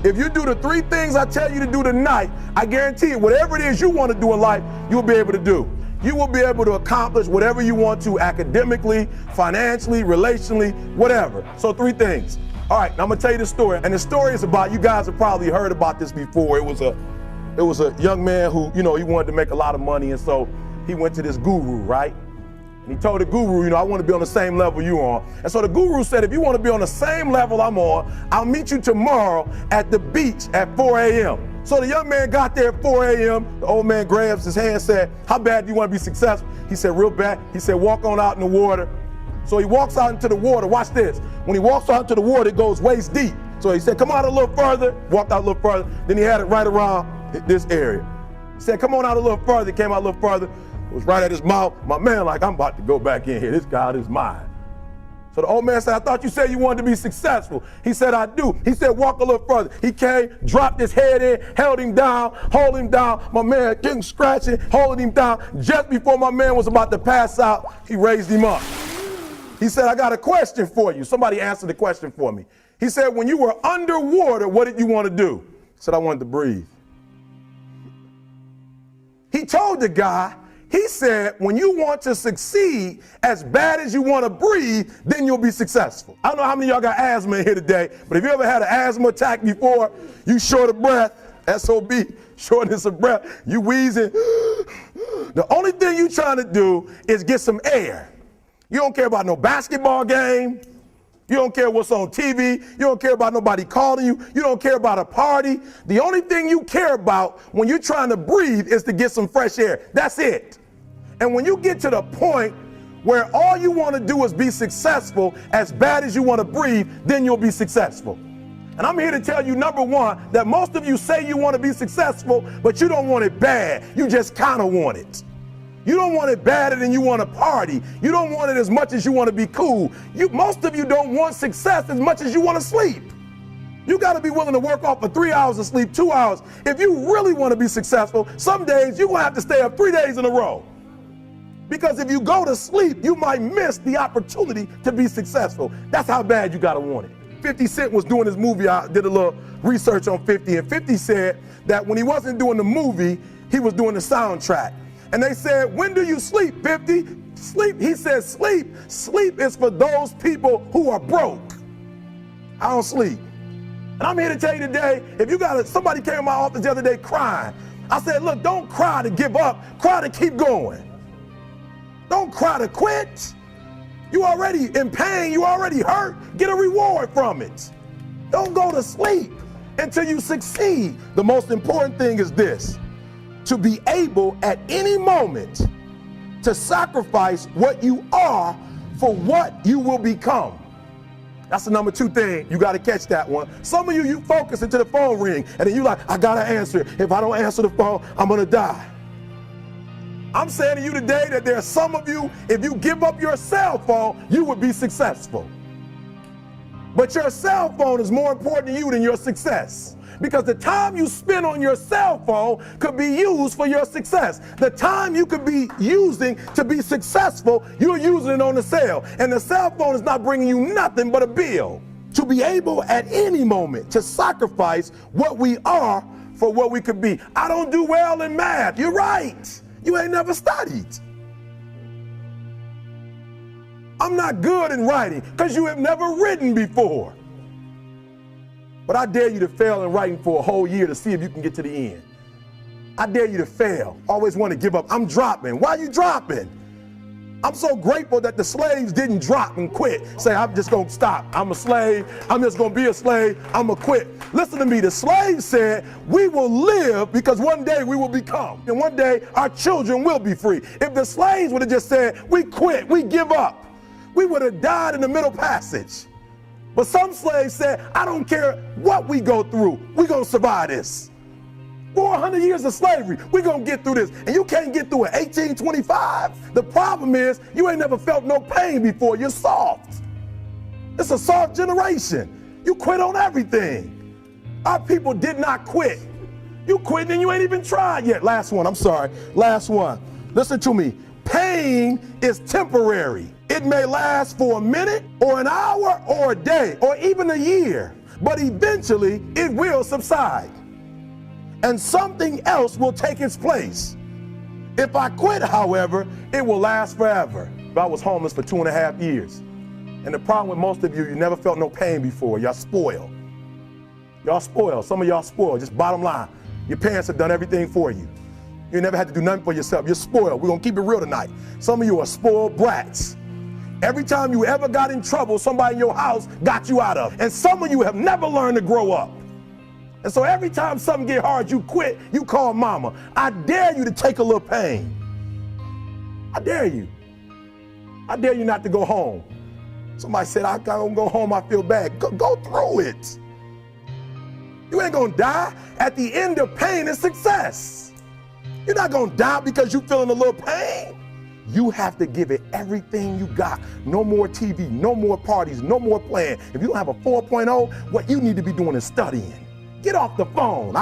If you do the 3 things I tell you to do tonight, I guarantee you, whatever it is you want to do in life, you'll be able to do. You will be able to accomplish whatever you want to academically, financially, relationally, whatever. So 3 things. All right, now I'm gonna tell you the story. And the story is about, you guys have probably heard about this before. It was a young man who, he wanted to make a lot of money, and so he went to this guru, right? And he told the guru, I want to be on the same level you're on. And so the guru said, if you want to be on the same level I'm on, I'll meet you tomorrow at the beach at 4 a.m. So the young man got there at 4 a.m. The old man grabs his hand and said, how bad do you want to be successful? He said, real bad. He said, walk on out in the water. So he walks out into the water. Watch this. When he walks out into the water, it goes waist deep. So he said, come out a little further. Walked out a little further. Then he had it right around this area. He said, come on out a little further. Came out a little further. It was right at his mouth. My man, like, I'm about to go back in here. This God is mine. So the old man said, I thought you said you wanted to be successful. He said, I do. He said, walk a little further. He came, dropped his head in, held him down, hold him down. My man getting scratching, holding him down. Just before my man was about to pass out, he raised him up. He said, I got a question for you. Somebody answered the question for me. He said, when you were underwater, what did you want to do? He said, I wanted to breathe. He told the guy, he said, when you want to succeed as bad as you want to breathe, then you'll be successful. I don't know how many of y'all got asthma in here today, but if you ever had an asthma attack before, you short of breath, SOB, shortness of breath, you wheezing. The only thing you trying to do is get some air. You don't care about no basketball game. You don't care what's on TV. You don't care about nobody calling you. You don't care about a party. The only thing you care about when you're trying to breathe is to get some fresh air. That's it. And when you get to the point where all you want to do is be successful as bad as you want to breathe, then you'll be successful. And I'm here to tell you, number one, that most of you say you want to be successful, but you don't want it bad. You just kind of want it. You don't want it badder than you want to party. You don't want it as much as you want to be cool. Most of you don't want success as much as you want to sleep. You got to be willing to work off for 3 hours of sleep, 2 hours. If you really want to be successful, some days you're going to have to stay up 3 days in a row. Because if you go to sleep, you might miss the opportunity to be successful. That's how bad you got to want it. 50 Cent was doing his movie. I did a little research on 50, and 50 said that when he wasn't doing the movie, he was doing the soundtrack. And they said, when do you sleep, 50? Sleep. He said, sleep. Sleep is for those people who are broke. I don't sleep. And I'm here to tell you today, if you got somebody came in my office the other day crying. I said, look, don't cry to give up. Cry to keep going. Don't cry to quit. You already in pain. You already hurt. Get a reward from it. Don't go to sleep until you succeed. The most important thing is this: to be able at any moment to sacrifice what you are for what you will become. That's the number 2 thing. You got to catch that one. Some of you focus until the phone ring, and then you like, I got to answer it. If I don't answer the phone, I'm going to die. I'm saying to you today that there are some of you, if you give up your cell phone, you would be successful. But your cell phone is more important to you than your success. Because the time you spend on your cell phone could be used for your success. The time you could be using to be successful, you're using it on the cell. And the cell phone is not bringing you nothing but a bill. To be able at any moment to sacrifice what we are for what we could be. I don't do well in math. You're right. You ain't never studied. I'm not good in writing because you have never written before. But I dare you to fail in writing for a whole year to see if you can get to the end. I dare you to fail. Always want to give up. I'm dropping. Why are you dropping? I'm so grateful that the slaves didn't drop and quit. Say, I'm just going to stop. I'm a slave. I'm just going to be a slave. I'm going to quit. Listen to me. The slaves said, we will live because one day we will become. And one day our children will be free. If the slaves would have just said, we quit, we give up, we would have died in the Middle Passage. But some slaves said, I don't care what we go through. We're going to survive this. 400 years of slavery, we're going to get through this. And you can't get through it. 1825. The problem is you ain't never felt no pain before. You're soft. It's a soft generation. You quit on everything. Our people did not quit. You quit and you ain't even tried yet. Last one, I'm sorry. Last one. Listen to me. Pain is temporary. It may last for a minute or an hour or a day or even a year. but eventually it will subside. And something else will take its place. If I quit, however, it will last forever. I was homeless for 2.5 years. And the problem with most of you never felt no pain before. Y'all spoiled. Y'all spoiled. Some of y'all spoiled. Just bottom line. Your parents have done everything for you. You never had to do nothing for yourself. You're spoiled. We're going to keep it real tonight. Some of you are spoiled brats. Every time you ever got in trouble, somebody in your house got you out of it. And some of you have never learned to grow up. And so every time something get hard, you quit, you call mama. I dare you to take a little pain. I dare you. I dare you not to go home. Somebody said, I gotta go home, I feel bad. Go through it. You ain't gonna die. At the end of pain is success. You're not gonna die because you're feeling a little pain. You have to give it everything you got. No more TV, no more parties, no more playing. If you don't have a 4.0, what you need to be doing is studying. Get off the phone.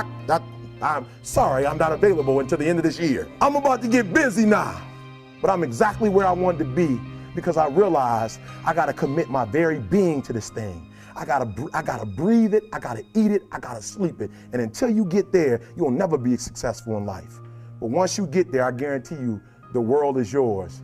I'm sorry, I'm not available until the end of this year. I'm about to get busy now, but I'm exactly where I wanted to be because I realized I gotta commit my very being to this thing. I gotta breathe it, I gotta eat it, I gotta sleep it. And until you get there, you'll never be successful in life. But once you get there, I guarantee you, the world is yours.